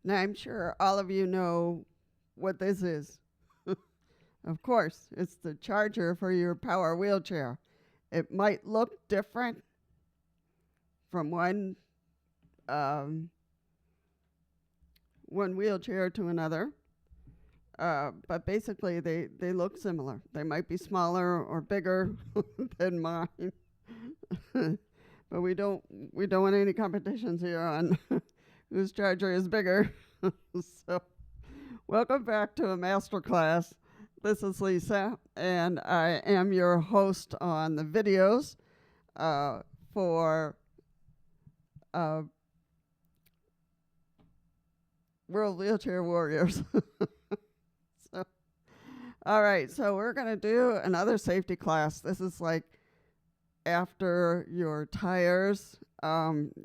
Now, I'm sure all of you know what this is. Of course, it's the charger for your power wheelchair. It might look different from um, one wheelchair to another, but basically they look similar. They might be smaller or bigger than mine, but we don't want any competitions here on whose charger is bigger. So, welcome back to a master class. This is Lisa, and I am your host on the videos for World Wheelchair Warriors. So, all right, so we're going to do another safety class. This is like after your tires.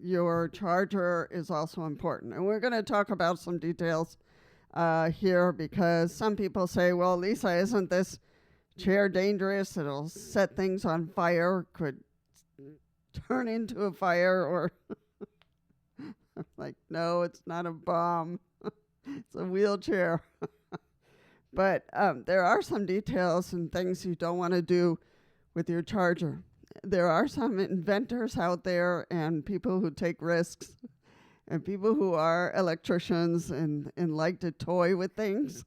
Your charger is also important. And we're going to talk about some details here because some people say, well, Lisa, isn't this chair dangerous? It'll set things on fire, could turn into a fire, or I'm like, no, it's not a bomb. It's a wheelchair. But there are some details and things you don't want to do with your charger. There are some inventors out there and people who take risks and people who are electricians and like to toy with things.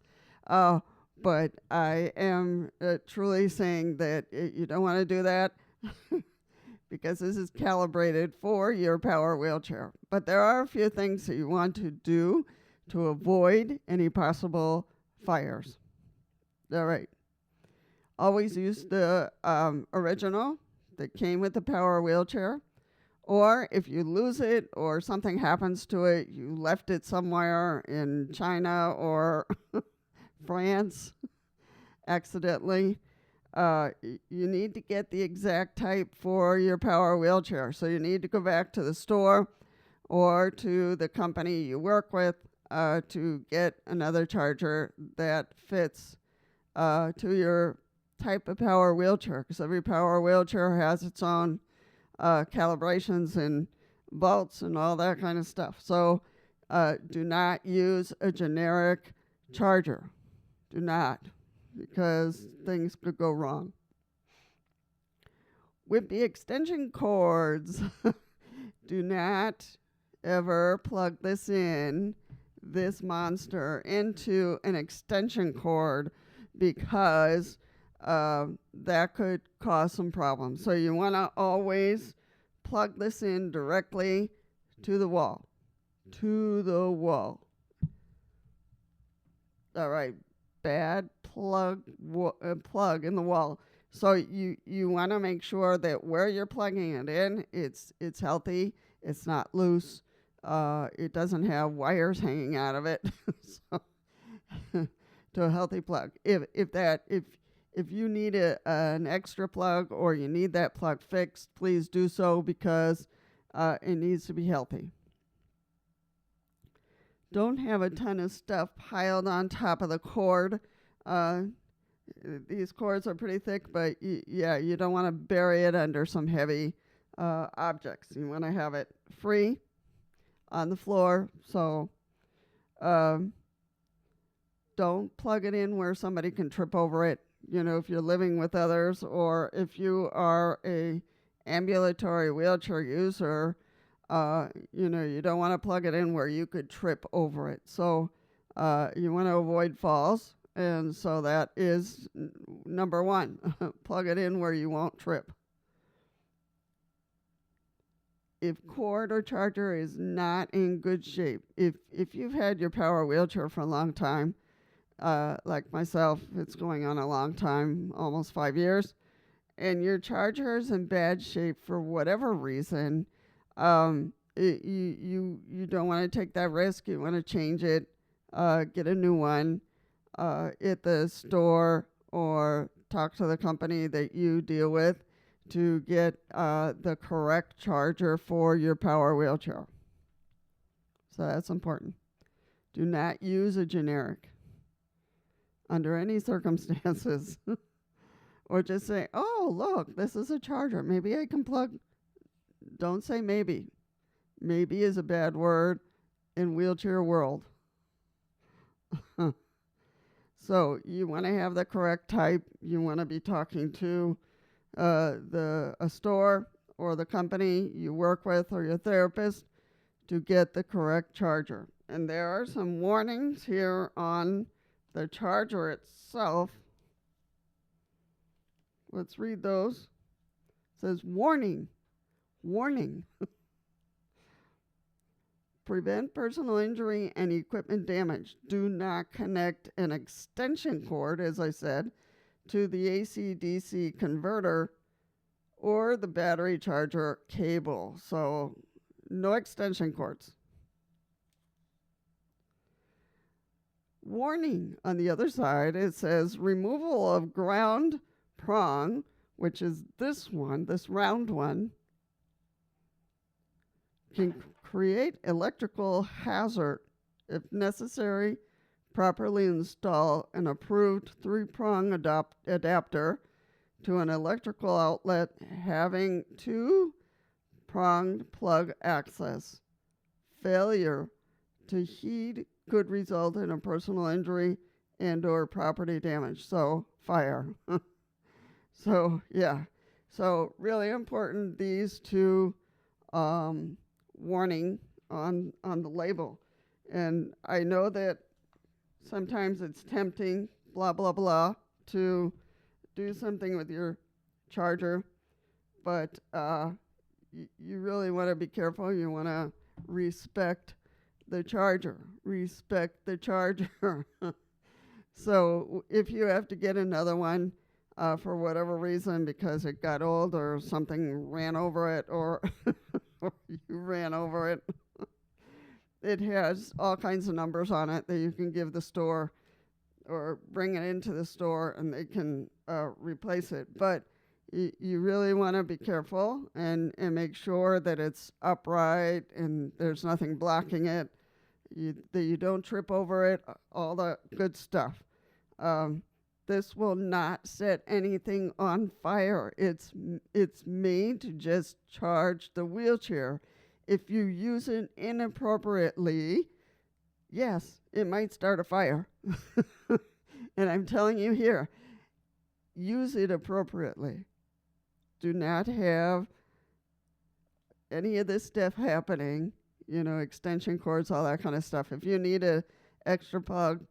But I am truly saying that you don't want to do that because this is calibrated for your power wheelchair. But there are a few things that you want to do to avoid any possible fires. All right. Always use the original that came with the power wheelchair. Or if you lose it or something happens to it, you left it somewhere in China or France accidentally, you need to get the exact type for your power wheelchair. So you need to go back to the store or to the company you work with to get another charger that fits to your type of power wheelchair, because every power wheelchair has its own calibrations and bolts and all that kind of stuff. So do not use a generic charger. Do not, because things could go wrong. With the extension cords, do not ever plug this monster into an extension cord, because that could cause some problems. So you want to always plug this in directly to the wall. To the wall. All right. Bad plug in the wall. So you want to make sure that where you're plugging it in, it's healthy. It's not loose. It doesn't have wires hanging out of it. So to a healthy plug. If you need an extra plug or you need that plug fixed, please do so, because it needs to be healthy. Don't have a ton of stuff piled on top of the cord. These cords are pretty thick, but you don't want to bury it under some heavy objects. You want to have it free on the floor. So don't plug it in where somebody can trip over it. You know, if you're living with others, or if you are a ambulatory wheelchair user, you don't want to plug it in where you could trip over it. So you want to avoid falls. And so that is number one. Plug it in where you won't trip. If cord or charger is not in good shape, if you've had your power wheelchair for a long time, like myself, it's going on a long time, almost 5 years, and your charger is in bad shape for whatever reason, you don't want to take that risk. You want to change it, get a new one at the store, or talk to the company that you deal with to get the correct charger for your power wheelchair. So that's important. Do not use a generic under any circumstances. Or just say, oh, look, this is a charger. Maybe I can plug. Don't say maybe. Maybe is a bad word in wheelchair world. So you want to have the correct type. You want to be talking to a store or the company you work with or your therapist to get the correct charger. And there are some warnings here on the charger itself. Let's read those. It says, warning, warning. Prevent personal injury and equipment damage. Do not connect an extension cord, as I said, to the AC-DC converter or the battery charger cable. So no extension cords. Warning, on the other side, it says removal of ground prong, which is this one, this round one, can create electrical hazard. If necessary, properly install an approved 3-prong adapter to an electrical outlet having 2-pronged plug access. Failure to heed could result in a personal injury and or property damage. So fire. So yeah. So really important, these two warning on the label. And I know that sometimes it's tempting, blah, blah, blah, to do something with your charger, but you really want to be careful. You want to respect the charger. Respect the charger. So if you have to get another one for whatever reason, because it got old or something ran over it or, or you ran over it, it has all kinds of numbers on it that you can give the store or bring it into the store and they can replace it. But you really want to be careful and make sure that it's upright and there's nothing blocking it, that you don't trip over it, all the good stuff. This will not set anything on fire. It's made to just charge the wheelchair. If you use it inappropriately, yes, it might start a fire. And I'm telling you here, use it appropriately. Do not have any of this stuff happening, extension cords, all that kind of stuff. If you need an extra plug,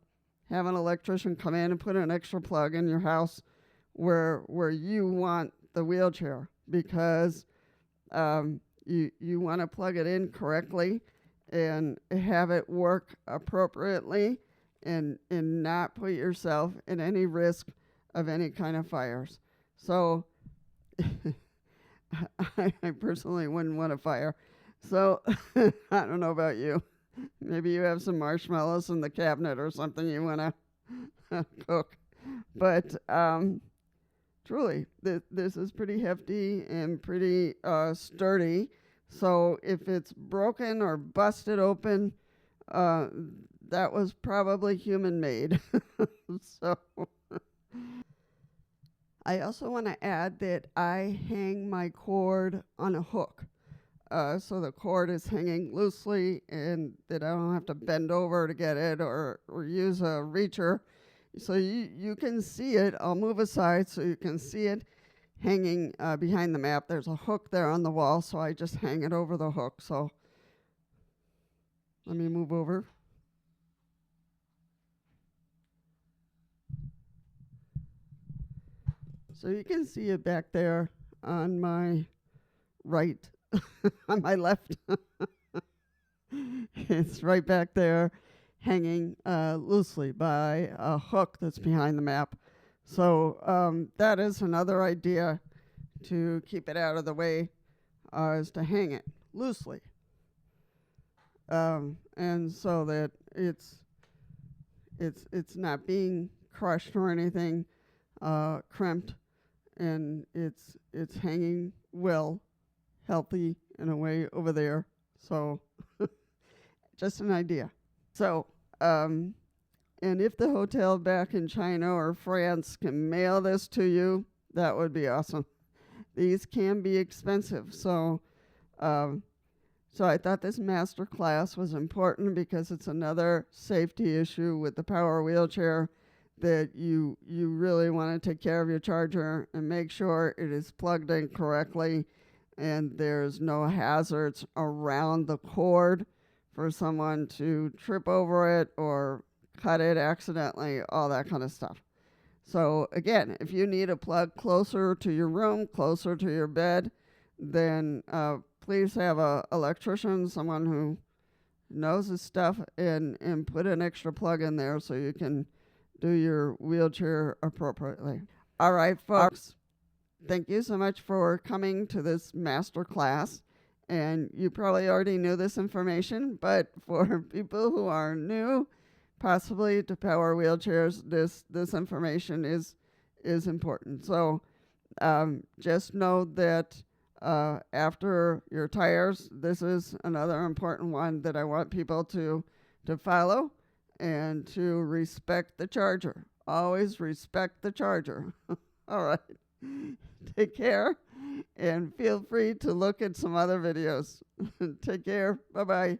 have an electrician come in and put an extra plug in your house where you want the wheelchair, because you want to plug it in correctly and have it work appropriately and not put yourself in any risk of any kind of fires. So I personally wouldn't want a fire. So I don't know about you. Maybe you have some marshmallows in the cabinet or something you want to cook. But truly, this is pretty hefty and pretty sturdy. So if it's broken or busted open, that was probably human made. So I also want to add that I hang my cord on a hook. So the cord is hanging loosely and that I don't have to bend over to get it or use a reacher. So you can see it. I'll move aside so you can see it hanging behind the map. There's a hook there on the wall, so I just hang it over the hook. So let me move over. So you can see it back there on my right, on my left. It's right back there hanging loosely by a hook that's behind the map. So that is another idea to keep it out of the way, is to hang it loosely. And so that it's not being crushed or anything, crimped, and it's hanging well, healthy in a way over there. So just an idea. So, and if the hotel back in China or France can mail this to you, that would be awesome. These can be expensive. So I thought this master class was important because it's another safety issue with the power wheelchair that you really want to take care of your charger and make sure it is plugged in correctly and there's no hazards around the cord for someone to trip over it or cut it accidentally, all that kind of stuff. So again, if you need a plug closer to your room, closer to your bed, then please have a electrician, someone who knows his stuff, and put an extra plug in there so you can do your wheelchair appropriately. All right, folks, thank you so much for coming to this master class. And you probably already knew this information, but for people who are new, possibly to power wheelchairs, this information is important. So just know that after your tires, this is another important one that I want people to follow, and to respect the charger. Always respect the charger. All right. Take care, and feel free to look at some other videos. Take care. Bye-bye.